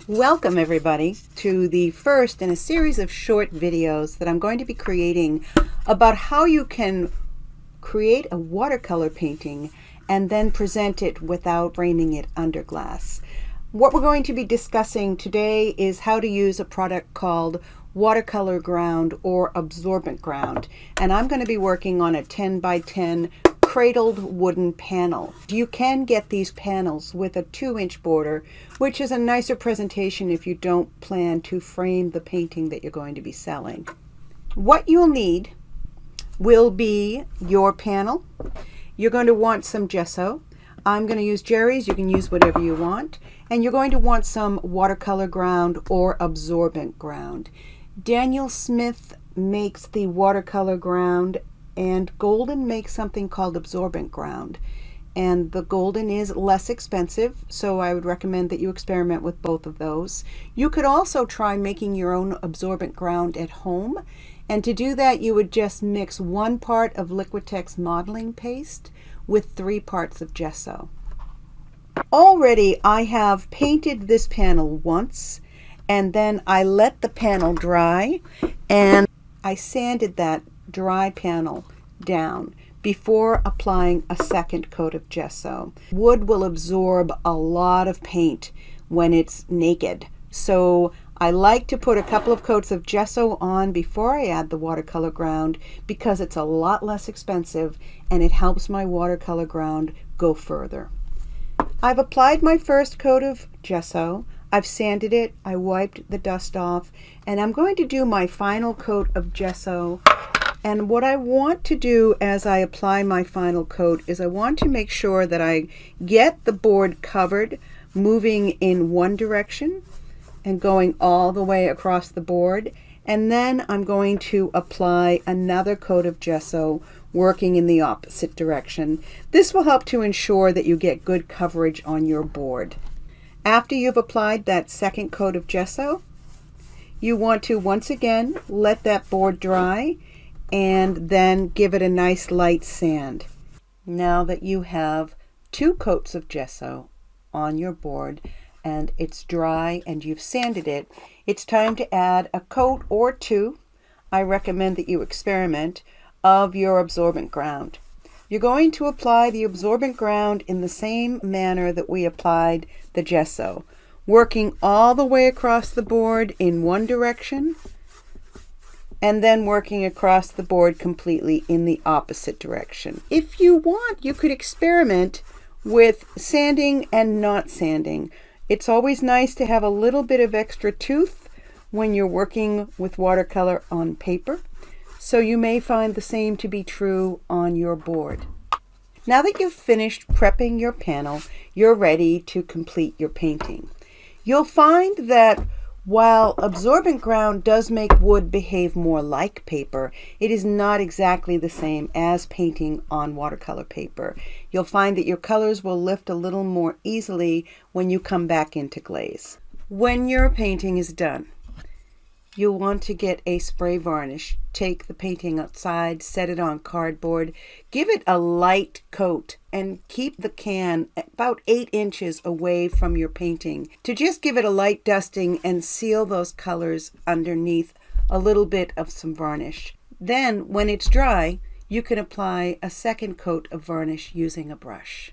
Welcome everybody to the first in a series of short videos that I'm going to be creating about how you can create a watercolor painting and then present it without framing it under glass. What we're going to be discussing today is how to use a product called watercolor ground or absorbent ground, and I'm going to be working on a 10 by 10 cradled wooden panel. You can get these panels with a 2-inch border, which is a nicer presentation if you don't plan to frame the painting that you're going to be selling. What you'll need will be your panel. You're going to want some gesso. I'm going to use Jerry's. You can use whatever you want. And you're going to want some watercolor ground or absorbent ground. Daniel Smith makes the watercolor ground, and Golden makes something called absorbent ground. And the Golden is less expensive, so I would recommend that you experiment with both of those. You could also try making your own absorbent ground at home. And to do that, you would just mix 1 part of Liquitex modeling paste with 3 parts of gesso. Already I have painted this panel once, and then I let the panel dry, and I sanded that dry panel down before applying a second coat of gesso. Wood will absorb a lot of paint when it's naked, so I like to put a couple of coats of gesso on before I add the watercolor ground because it's a lot less expensive and it helps my watercolor ground go further. I've applied my first coat of gesso. I've sanded it, I wiped the dust off, and I'm going to do my final coat of gesso. And what I want to do as I apply my final coat is I want to make sure that I get the board covered, moving in one direction and going all the way across the board. And then I'm going to apply another coat of gesso, working in the opposite direction. This will help to ensure that you get good coverage on your board. After you've applied that second coat of gesso, you want to once again let that board dry and then give it a nice light sand. Now that you have 2 coats of gesso on your board and it's dry and you've sanded it, it's time to add a coat or 2. I recommend that you experiment of your absorbent ground. You're going to apply the absorbent ground in the same manner that we applied the gesso, working all the way across the board in one direction and then working across the board completely in the opposite direction. If you want, you could experiment with sanding and not sanding. It's always nice to have a little bit of extra tooth when you're working with watercolor on paper. So you may find the same to be true on your board. Now that you've finished prepping your panel, you're ready to complete your painting. You'll find that while absorbent ground does make wood behave more like paper, it is not exactly the same as painting on watercolor paper. You'll find that your colors will lift a little more easily when you come back into glaze. When your painting is done, you'll want to get a spray varnish. Take the painting outside, set it on cardboard, give it a light coat, and keep the can about 8 inches away from your painting to just give it a light dusting and seal those colors underneath a little bit of some varnish. Then, when it's dry, you can apply a second coat of varnish using a brush.